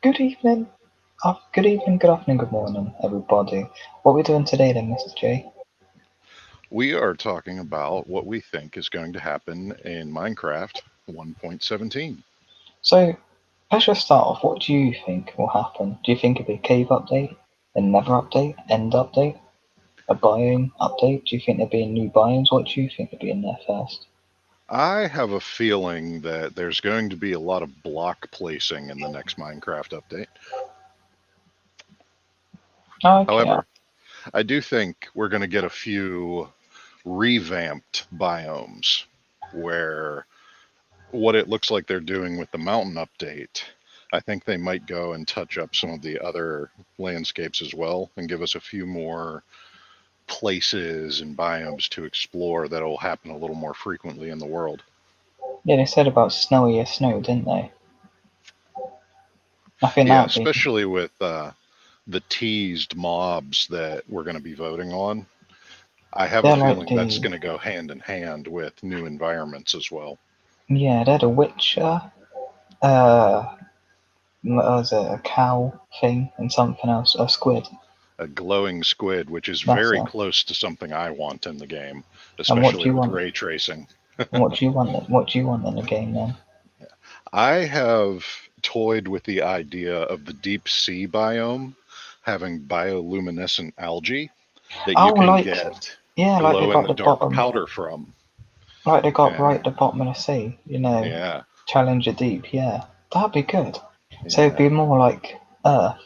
Good evening. Good evening, good afternoon, good morning, everybody. What are we doing today then, Mr. J? We are talking about what we think is going to happen in Minecraft 1.17. So, let's just start off. What do you think will happen? Do you think it'll be a cave update, a nether update, end update, a biome update? Do you think there'll be new biomes? What do you think will be in there first? I have a feeling that there's going to be a lot of block placing in the next Minecraft update. Okay, However, I do think we're going to get a few revamped biomes where what it looks like they're doing with the mountain update. I think they might go and touch up some of the other landscapes as well and give us a few more places and biomes to explore that'll happen a little more frequently in the world. yeah, they said about snowier snow, didn't they? I think Yeah, that'd be, especially with the teased mobs that we're going to be voting on. I have a they're like feeling that's the, going to go hand in hand with new environments as well. yeah, they're the Witcher, uh, what was it, a cow thing and something else, a squid. A glowing squid, which is That's very it. close to something I want in the game, And what do especially you with want? ray tracing. What do you want? What do you want in the game then? I have toyed with the idea of the deep sea biome having bioluminescent algae that you Oh, can like get yeah, like they glow in got the the dark bottom, powder from. like they got right And at the bottom of the sea. yeah, Challenger Deep. Yeah, that'd be good. So it'd yeah. be more like Earth.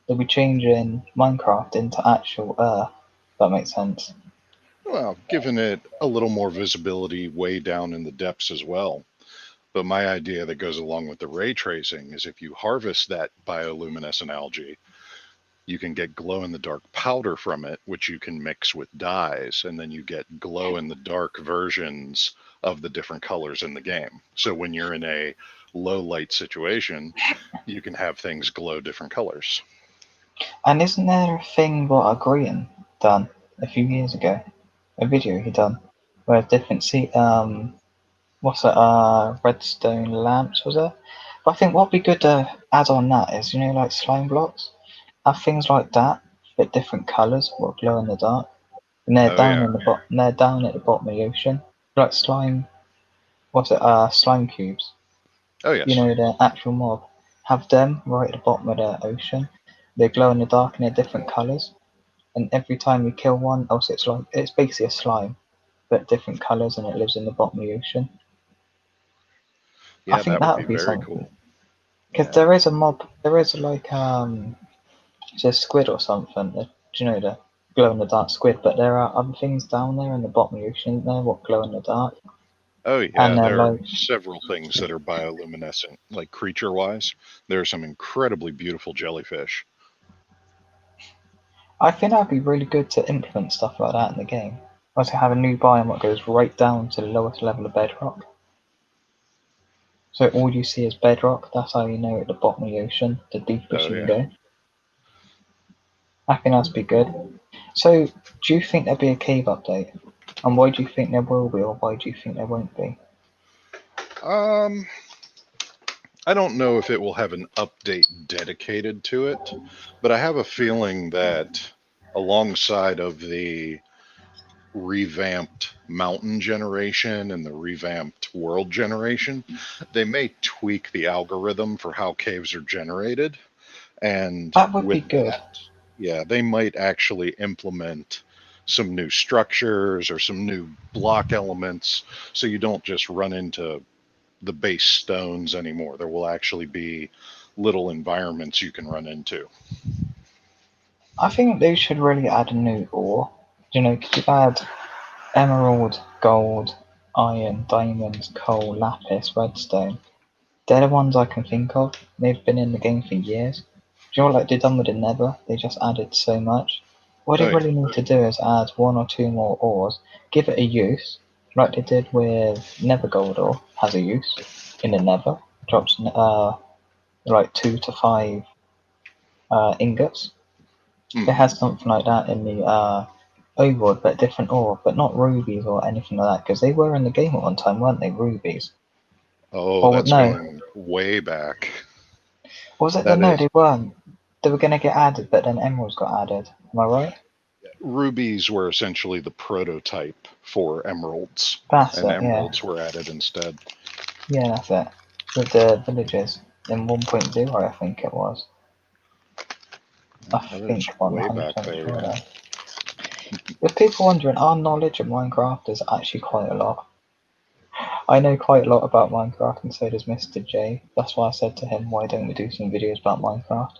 They'll be changing Minecraft into actual Earth. That makes sense. Well, giving it a little more visibility way down in the depths as well. But my idea that goes along with the ray tracing is if you harvest that bioluminescent algae, you can get glow in the dark powder from it, which you can mix with dyes, and then you get glow in the dark versions of the different colors in the game. So when you're in a low light situation, you can have things glow different colors. And isn't there a thing what Agreeing done a few years ago? A video he done where different sea what's it redstone lamps was it? But I think what'd be good to add on that is like slime blocks. Have things like that, but different colours, what glow in the dark. And they're Oh down yeah. in the bottom. They're down at the bottom of the ocean, like slime. What's it? Slime cubes. Oh yes. The actual mob. Have them right at the bottom of the ocean. They glow in the dark and they're different colours. And every time you kill one, else it's basically a slime, but different colours, and it lives in the bottom of the ocean. I Yeah, think that would that be would be very something. cool. Because Yeah. there is a mob. There is like it's a squid or something. Do you know the glow in the dark squid? But there are other things down there in the bottom of the ocean. There, what glow in the dark, Oh and yeah, they're there are like several things that are bioluminescent, like creature wise. There are some incredibly beautiful jellyfish. I think that'd be really good to implement stuff like that in the game. Also have a new biome that goes right down to the lowest level of bedrock. So all you see is bedrock. That's how you know at the bottom of the ocean, the deepest Oh you can yeah. go. I think that'd be good. So do you think there'll be a cave update? And why do you think there will be, or why do you think there won't be? Um, I don't know if it will have an update dedicated to it, but I have a feeling that alongside of the revamped mountain generation and the revamped world generation, they may tweak the algorithm for how caves are generated. And That would be with good. that, yeah, they might actually implement some new structures or some new block elements so you don't just run into the base stones anymore. There will actually be little environments you can run into. I think they should really add a new ore. Because you've had emerald, gold, iron, diamonds, coal, lapis, redstone. They're the ones I can think of. They've been in the game for years. Do you know what like they done with the Nether? They just added so much. What they Oh, yeah. really need to do is add one or two more ores, give it a use, like they did with Nether Gold ore has a use in the Nether. Drops like 2 to 5 ingots. It Hmm. has something like that in the Overworld, but different ore, but not rubies or anything like that, because they were in the game at one time, weren't they? Rubies. Oh, Or that's no, going way back. Was it the That no? is, They weren't. They were gonna get added, but then emeralds got added. Am I right? rubies were essentially the prototype for emeralds, That's and it. Yeah, emeralds were added instead. yeah, that's it. With the villages in 1.0, I think it was. I That is think I'm not way 100% back there, sure yeah. though. If people wondering, our knowledge of Minecraft is actually quite a lot. I know quite a lot about Minecraft, and so does Mr. J. That's why I said to him, why don't we do some videos about Minecraft?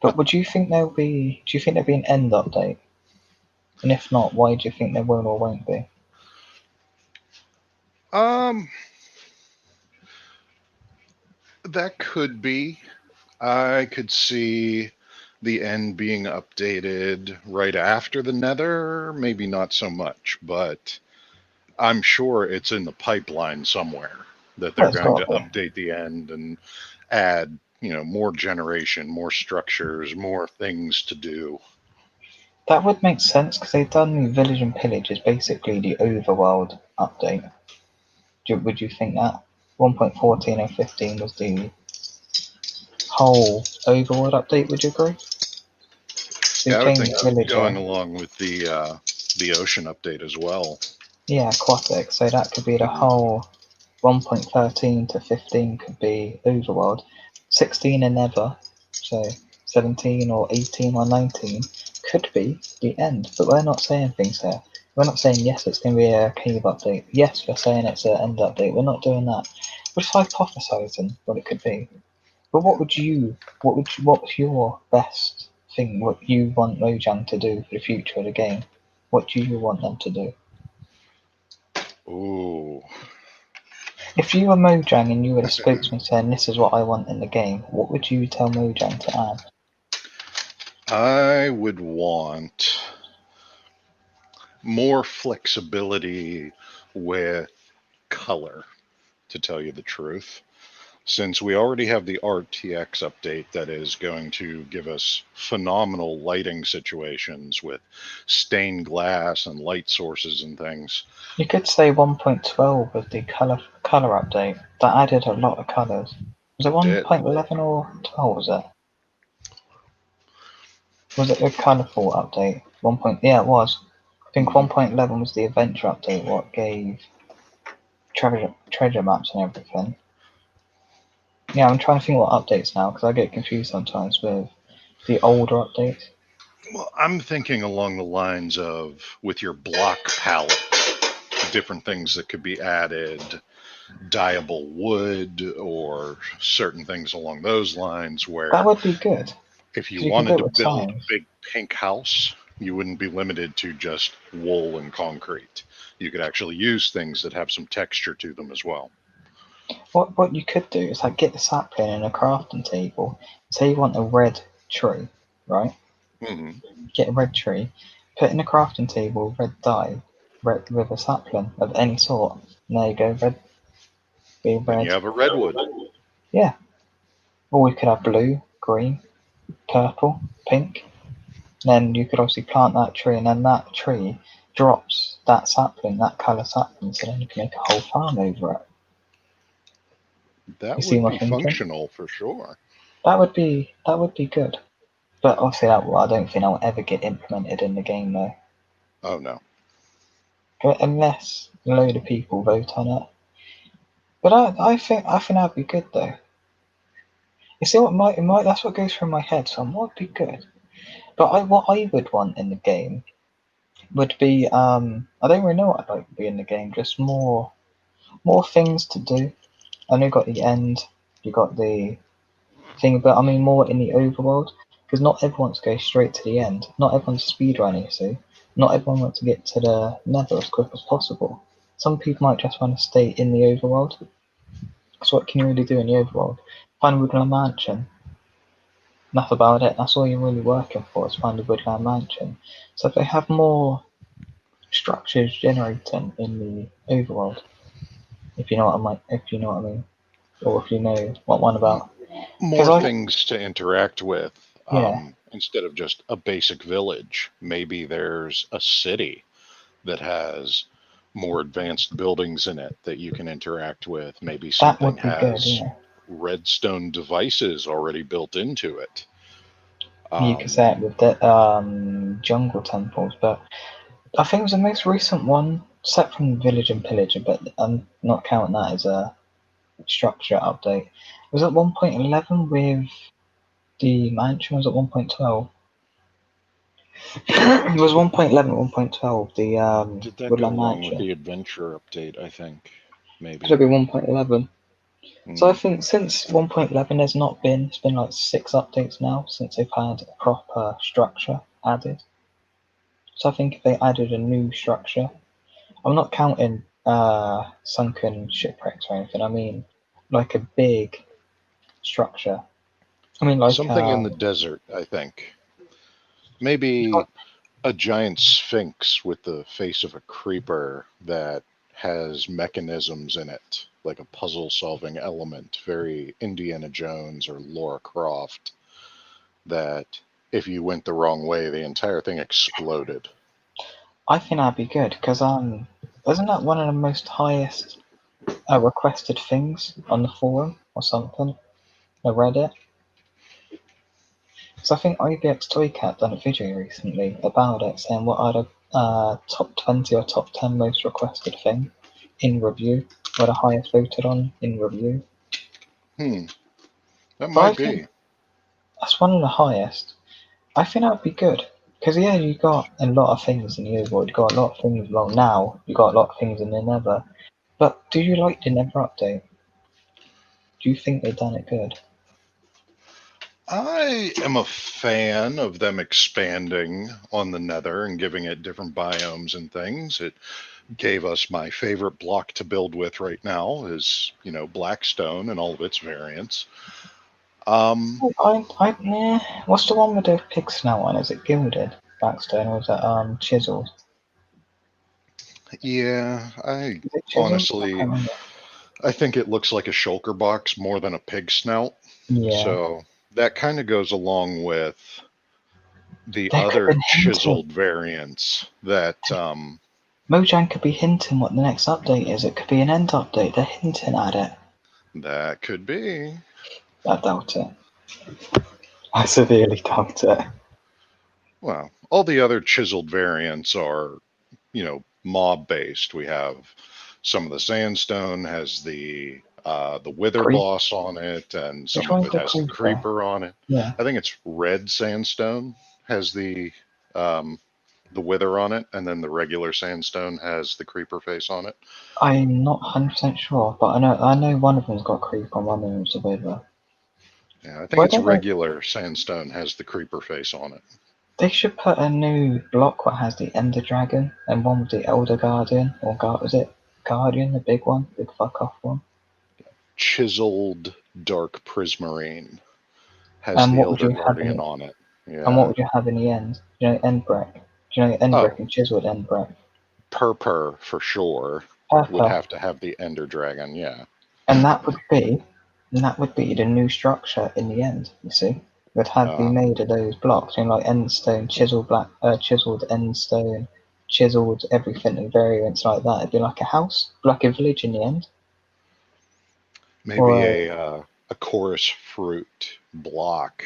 But would you think there'll be? Do you think there'll be an end update? And if not, why do you think there will or won't be? Um, that could be. I could see the end being updated right after the Nether, maybe not so much, but I'm sure it's in the pipeline somewhere that Well, they're it's going got to to be. update the end and add, more generation, more structures, more things to do. That would make sense because they've done Village and Pillage is basically the Overworld update. Would you think that 1.14 and 15 was the whole Overworld update? Would you agree? So you Yeah, I would changed think Villager, going along with the ocean update as well. yeah, Aquatic. So that could be the Hmm. whole 1.13 to 15 could be Overworld. 16 and Never, so 17 or 18 or 19 could be the end. But we're not saying things here. We're not saying yes, it's going to be a cave update. Yes, we're saying it's an end update. We're not doing that. We're just hypothesizing what it could be. But Yeah. what's your best thing? What you want Mojang to do for the future of the game? What do you want them to do? Ooh, If you were Mojang and you were the spokesman saying this is what I want in the game, what would you tell Mojang to add? I would want more flexibility with color, to tell you the truth. Since we already have the RTX update that is going to give us phenomenal lighting situations with stained glass and light sources and things. You could say 1.12 was the color update. That added a lot of colors. Was it It did. 1.11 or 12? Was it? Was it a colorful update? Yeah, it was. I think Hmm. 1.11 was the adventure update. What gave treasure maps and everything. Yeah, I'm trying to think what updates now because I get confused sometimes with the older updates. Well, I'm thinking along the lines of with your block palette, different things that could be added, dyeable wood, or certain things along those lines, That where would be good if you because you can do wanted it to with build a signs. big pink house, you wouldn't be limited to just wool and concrete. You could actually use things that have some texture to them as well. What you could do is like get the sapling in a crafting table. Say you want a red tree, right? Hmm. Get a red tree, put in a crafting table red dye, red with a sapling of any sort. And there you go, red be Then you red. have a redwood. Yeah. Or we could have blue, green, purple, pink. Then you could obviously plant that tree, and then that tree drops that sapling, that colour sapling, so then you can make a whole farm over it. You That see would my be thinking? functional for sure. That would be good. But obviously, I don't think that will ever get implemented in the game though, Oh no. unless a load of people vote on it. But I think that'd be good though. You see what might it might that's what goes through my head. So it might be good. But what I would want in the game would be I don't really know what I'd like to be in the game. Just more things to do. I know you got the end, you got the thing, but I mean more in the overworld because not everyone wants to go straight to the end. Not everyone's speedrunning, you see. Not everyone wants to get to the nether as quick as possible. Some people might just want to stay in the overworld. So what can you really do in the overworld? Find a woodland mansion. That's about it. That's all you're really working for is find a woodland mansion. So if they have more structures generating in the overworld, if you know what I mean, or if you know what one about, because More I things to interact with. yeah, Instead of just a basic village, maybe there's a city that has more advanced buildings in it that you can interact with. Maybe that something would be good. has Yeah. redstone devices already built into it. You could say Um, it with the jungle temples, but I think it was the most recent one, except from Village and Pillager, but I'm not counting that as a structure update. It was at 1.11 with the mansion was at 1.12. It was 1.11, 1.12, the did that go Woodland along with Mansion. the adventure update? I think Could have maybe. been 1.11. So I Hmm. think since 1.11 there's not been, it's been like 6 updates now since they've had a proper structure added. So I think if they added a new structure, I'm not counting sunken shipwrecks or anything. I mean like a big structure. I mean like Something in the desert, I think. it's got, Maybe a giant sphinx with the face of a creeper that has mechanisms in it, like a puzzle solving element, very Indiana Jones or Laura Croft, that if you went the wrong way, the entire thing exploded. I think that'd be good because isn't that one of the most highest requested things on the forum or something? I read it. Because I think IBX Toycat done a video recently about it, saying what are the top 20 or top 10 most requested thing in review, or the highest voted on in review. Hmm, that So I might think be. that's one of the highest. I think that'd be good. Because yeah, you got a lot of things in the overworld, you got a lot of things, well now, you got a lot of things in the nether. But do you like the nether update? Do you think they done it good? I am a fan of them expanding on the Nether and giving it different biomes and things. It gave us my favorite block to build with right now is, Blackstone and all of its variants. Um, Nah. What's the one with the pig snout on? Is it gilded Blackstone or is it chiseled? yeah, I Is it chiseled? I honestly, can't remember. I think it looks like a shulker box more than a pig snout. Yeah, So that kind of goes along with the they could have other been hinting. chiseled variants that Mojang could be hinting what the next update is. It could be an end update. They're hinting at it. that could be. I doubt it. I severely doubt it. Well, all the other chiseled variants are, mob based. We have some of the sandstone has the wither Creep. boss on it, and Which some of one's it the has the creeper? creeper on it. Yeah. I think it's red sandstone has um, the wither on it, and then the regular sandstone has the creeper face on it. I'm not 100% sure, but I know one of them's got creep and one of them's a wither. Yeah, I think Why it's don't they? regular sandstone has the creeper face on it. They should put a new block that has the Ender Dragon and one with the Elder Guardian, or was it Guardian, the big one, big fuck off one? Chiseled dark prismarine has And the what would elder you have in guardian it? on it. And what Yeah. would you have in the end? Do you know end brick? Do you know end brick Oh, and chiseled end brick? Purpur for sure would Purple. have to have the ender dragon. Yeah. And that would be the new structure in the end, you see. Would have be Uh, made of those blocks, like endstone, chiseled black chiseled endstone, chiseled everything and variants like that. It'd be like a house, like a village in the end. maybe Or a chorus fruit block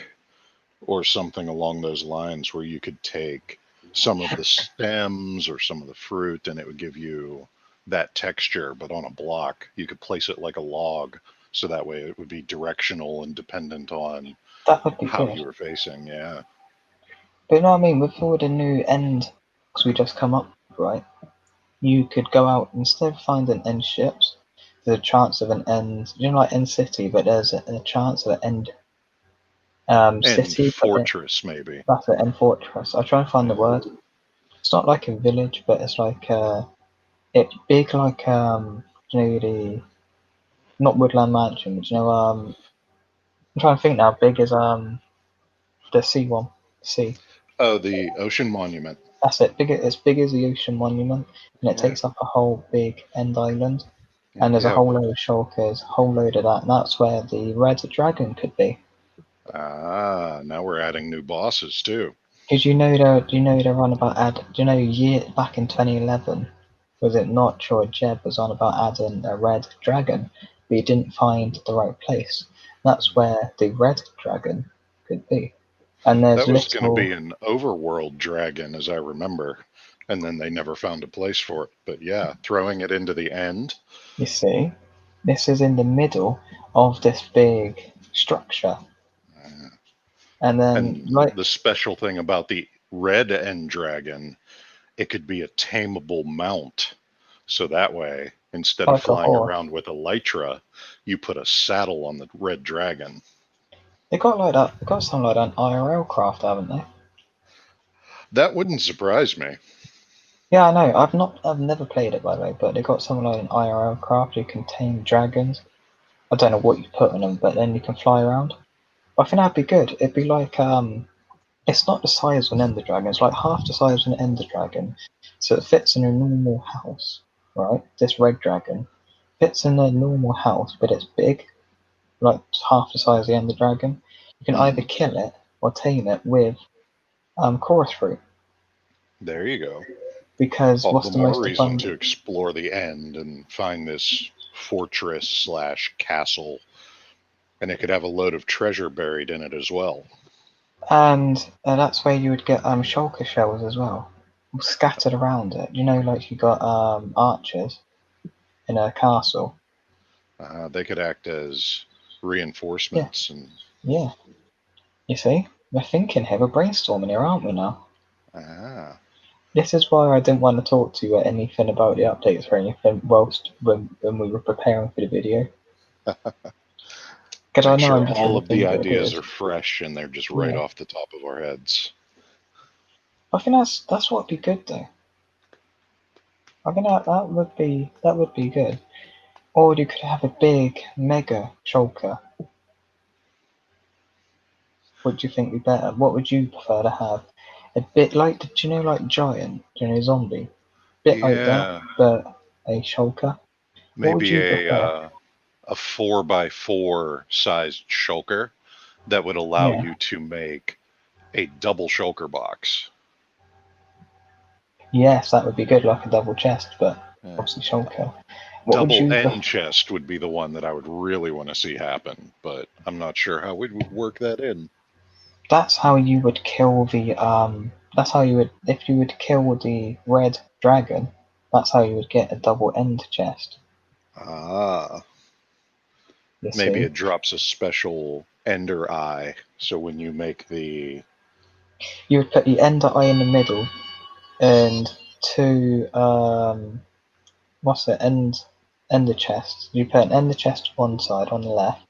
or something along those lines where you could take some of the stems or some of the fruit and it would give you that texture, but on a block. You could place it like a log, so that way it would be directional and dependent on that would be how good. you were facing. Yeah. But you know what I mean? With all the new end because we just come up, right? You could go out instead of finding end ships, there's a chance of an end like end city, but there's a chance of an end And city, but fortress, maybe. that's an end fortress. I try and find the Yeah. word. It's not like a village, but it's like it's big like the not woodland mansion, but I'm trying to think now. Big as the sea one, sea. Oh, the ocean monument. That's it. It's big as the ocean monument, and it Yeah. takes up a whole big end island. Yeah. And We there's a have. whole load of shulkers, a whole load of that, and that's where the red dragon could be. Now we're adding new bosses too. Because you know the run about year back in 2011, was it Notch or Jeb was on about adding a red dragon, but you didn't find the right place. That's where the red dragon could be. And there's That was going to little, be an overworld dragon, as I remember, and then they never found a place for it. But yeah, throwing it into the end. you see, this is in the middle of this big structure. uh, And then, And like, the special thing about the red end dragon, it could be a tameable mount. So that way, instead of like a flying horse, around with elytra, you put a saddle on the red dragon. they got like that. They got something like that in IRL craft, haven't they? That wouldn't surprise me. Yeah, I know. I've never played it by the way, but they got something like an IRL craft. You can tame dragons. I don't know what you put on them, but then you can fly around. I think that'd be good. It'd be like it's not the size of an ender dragon. It's like half the size of an ender dragon, so it fits in a normal house, right? This red dragon fits in a normal house, but it's big, like half the size of the ender dragon. You can either Hmm. kill it or tame it with chorus fruit, There you go. because All what's the the more most reason to abundant? explore the end and find this fortress slash castle, and it could have a load of treasure buried in it as well. And that's where you would get shulker shells as well, scattered around it. You know, like you got archers in a castle. They could act as Yeah, reinforcements and yeah. You see, we're thinking here, we're brainstorming here, aren't we now? ah, This is why I didn't want to talk to you anything about the updates or anything whilst when we were preparing for the video, because I make know sure I'm just all going to of the think of ideas ideas. are fresh and they're just right Yeah, off the top of our heads. I think that's what'd be good though. I think that would be good. Or you could have a big mega shulker. What do you think would be better? What would you prefer to have? A bit like, do you know, like Giant, do you know, Zombie? Bit like that, Yeah, but a shulker. What would maybe you prefer? a 4x4 sized shulker that would allow Yeah. you to make a double shulker box. Yes, that would be good, like a double chest, but Uh, obviously shulker. What would Double you end prefer? chest would be the one that I would really want to see happen, but I'm not sure how we would work that in. That's how you would kill the that's how you would, if you would kill the red dragon, that's how you would get a double end chest, Ah, you maybe see. it drops a special ender eye, so when you make the You would put the ender eye in the middle and two what's it, ender chest. You put an ender chest on one side on the left,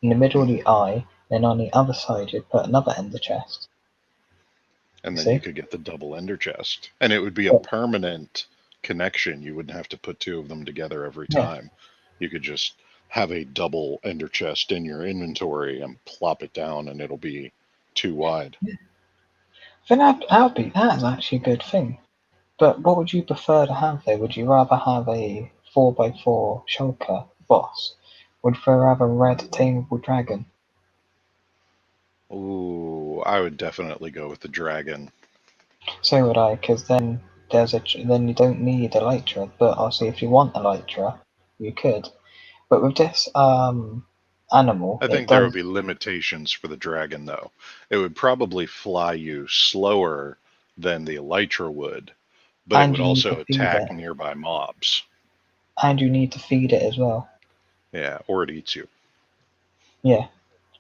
in the middle of Mhm. the eye, then on the other side you'd put another ender chest. And You then you see? could get the double ender chest, and it would be a But, permanent connection. You wouldn't have to put two of them together every yeah. time. You could just have a double ender chest in your inventory and plop it down, and it'll be too wide. Then that is actually a good thing. But what would you prefer to have though? Would you rather have a 4x4 shulker boss? Would you rather have a red tameable dragon? Ooh, I would definitely go with the dragon. So would I, because then you don't need elytra. But also, if you want elytra, you could. But with this animal, I it think there would does, be limitations for the dragon, though. It would probably fly you slower than the elytra would, but it and would you need to also feed attack it, nearby mobs. and you need to feed it as well. Yeah, or it eats you. Yeah,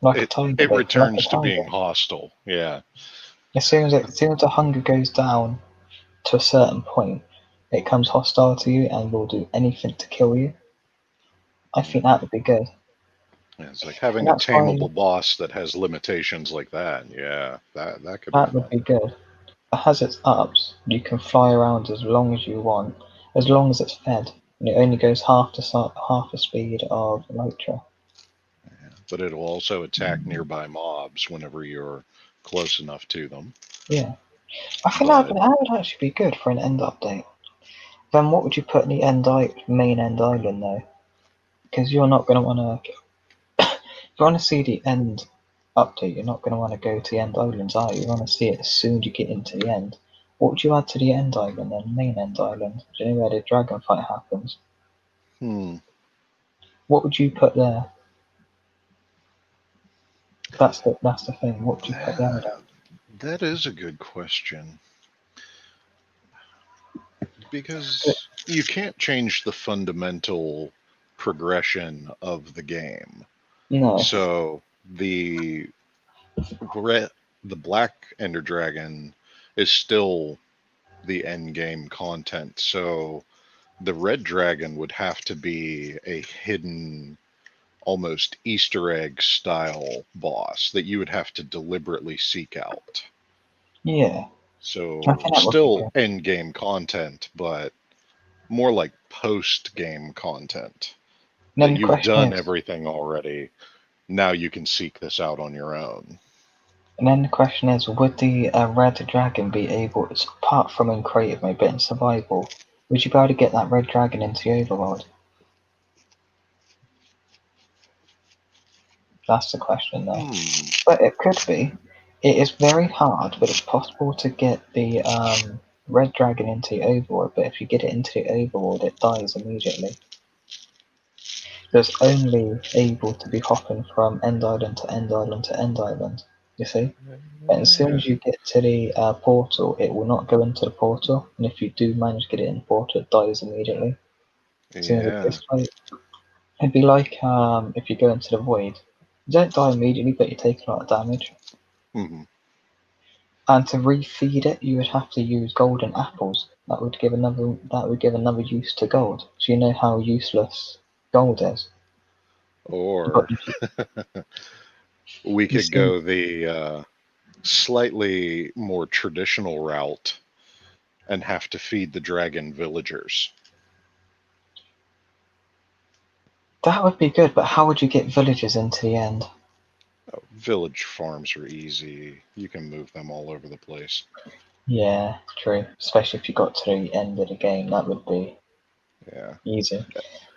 like a It tiger, it though, like a returns to being tiger. hostile. Yeah. As soon as the hunger goes down to a certain point, it becomes hostile to you and will do anything to kill you. I think Yeah. that would be good. It's like And having a that's why tameable boss that has limitations like that. Yeah, that could be that would fun. be good. It has its ups. You can fly around as long as you want, as long as it's fed. And it only goes half the speed of Elytra. But it'll also attack nearby mobs whenever you're close enough to them. Yeah. I think But that would actually be good for an end update. Then what would you put in the main end island though? Because you're not going to want to. If you want to see the end update, you're not going to want to go to the end islands, are you? You want to see it as soon as you get into the end. What would you add to the end island then? Main end island? Do you know where the dragon fight happens? hmm, What would you put there? That's the thing. What would you put there then? That is a good question But, because you can't change the fundamental progression of the game. no. So red, the black Ender Dragon is still the end game content. So the red dragon would have to be a hidden, almost Easter egg style boss that you would have to deliberately seek out. Yeah. I So think that would be still good. end game content, but more like post game content And that then the you've question done is, everything already. Now you can seek this out on your own. would the red dragon be able, apart from in creative mode, but in survival, would you be able to get that red dragon into the overworld? That's the question there. Hmm. But it could be. It is very hard, but it's possible to get the red dragon into the overworld. But if you get it into the overworld, it dies immediately. So it's only able to be hopping from end island to end island to end island. You see? And as soon Yeah. as you get to the portal, it will not go into the portal. And if you do manage to get it in the portal, it dies immediately. As soon as Yeah. it'd be like if you go into the void. You don't die immediately, but you take a lot of damage. Hmm. And to refeed it, you would have to use golden apples. That would give another use to gold. So you know how useless gold is. But Or if you, we you could see, go the slightly more traditional route and have to feed the dragon villagers. that would be good. But how would you get villagers into the end? Village farms are easy. You can move them all over the place. Yeah, true. Especially if you got to the end of the game, that would be Yeah. easy.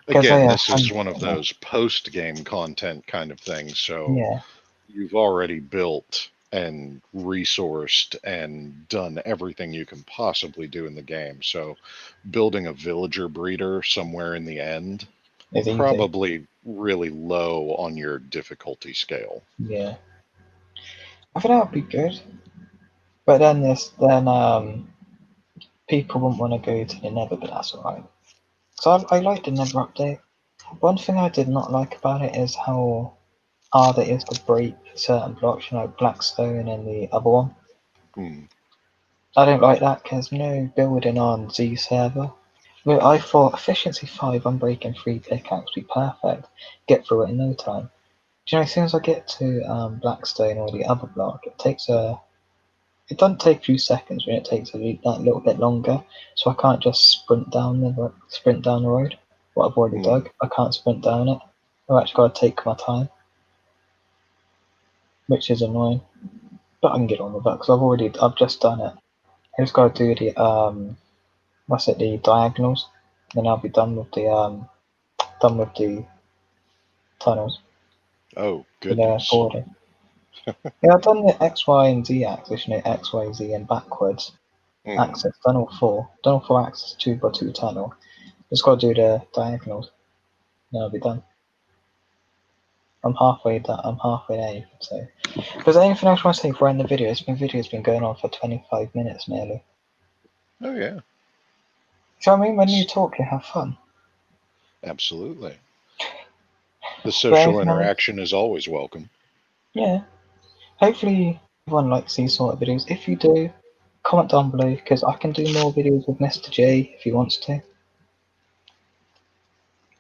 Because I Again, have this is friends. one of those post game content kind of things. So Yeah, you've already built and resourced and done everything you can possibly do in the game. So building a villager breeder somewhere in the end, it's easy. probably really low on your difficulty scale. Yeah, I think that would be good. But then people wouldn't want to go to the Nether, but that's alright. So I like the Nether update. One thing I did not like about it is how hard it is to break certain blocks, Blackstone and the other one. Hmm. I don't like that because building on Z server. Well, I thought efficiency 5 on breaking 3 pickaxe would be perfect. Get through it in no time. Do you know, as soon as I get to Blackstone or the other block, it doesn't take a few seconds, it takes that little bit longer. So I can't just sprint down the road. What I've already Hmm. dug, I can't sprint down it. I've actually got to take my time, which is annoying. But I can get on with that because I've just done it. I just got to do the diagonals, then I'll be done with the tunnels Oh, for the goodness. border. Yeah, I've done the X, Y, and Z axis, X, Y, Z, and backwards Hmm. axis. Done all four axis, 2x2 tunnel. Just got to do the diagonals, then I'll be done. I'm halfway done. I'm halfway there, you could say. Is there anything else you want to say for in the video? Video's been going on for 25 minutes nearly. Oh, yeah. So I mean, when you talk, you have fun. Absolutely. The But social anything else? interaction is always welcome. Yeah. Hopefully everyone likes these sort of videos. If you do, comment down below because I can do more videos with Mr. J if he wants to.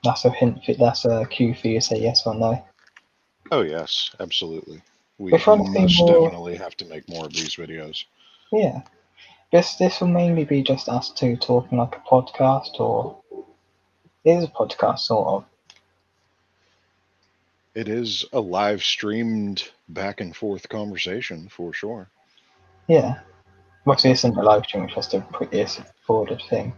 That's a hint. That's a cue for you to say yes or no. Oh, yes, absolutely. We If you want to see most more, definitely have to make more of these videos. yeah. This will mainly be just us two talking like a podcast, or it is a podcast sort of. It is a live streamed back and forth conversation for sure. Yeah. Well, this isn't a live stream, it's just a it's recorded thing.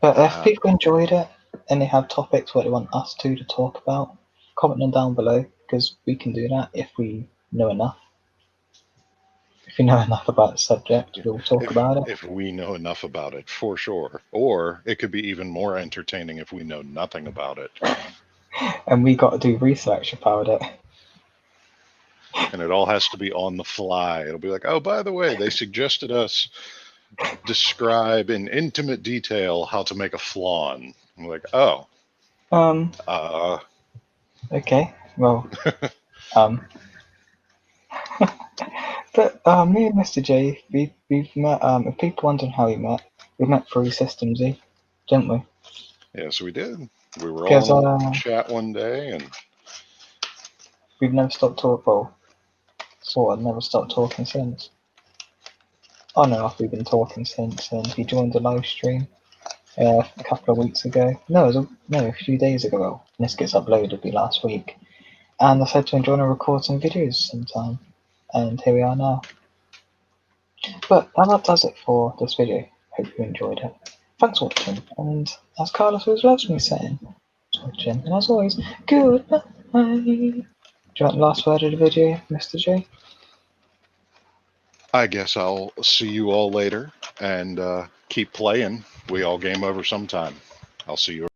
But if Ah, people enjoyed it and they have topics what they want us to talk about, comment them down below because we can do that if we know enough. If we know enough about the subject, yeah. we'll talk If about it. if we know enough about it, for sure. Or it could be even more entertaining if we know nothing about it. and we got to do research about it. And it all has to be on the fly. It'll be like, oh, by the way, they suggested us describe in intimate detail how to make a flan. I'm like, oh, Um, uh, okay, well, um, but me and Mr. J, we've met. If people wondering how we met, we met through Systems E, didn't we? yes, we did. We were all Because in a chat one day, and we've never stopped talking. Well, sort of never stopped talking since. On and off, we've been talking since, and he joined a live stream a couple of weeks ago. No, a few days ago. Well, this gets uploaded, it'll be last week. And I said to him, do you want to record some videos sometime? And here we are now. But that does it for this video. Hope you enjoyed it. Thanks for watching, and as Carlos always loves me saying, thanks for watching, and as always, goodbye. Do you want the last word of the video, Mr. J? I guess I'll see you all later and keep playing. We all game over sometime. I'll see you.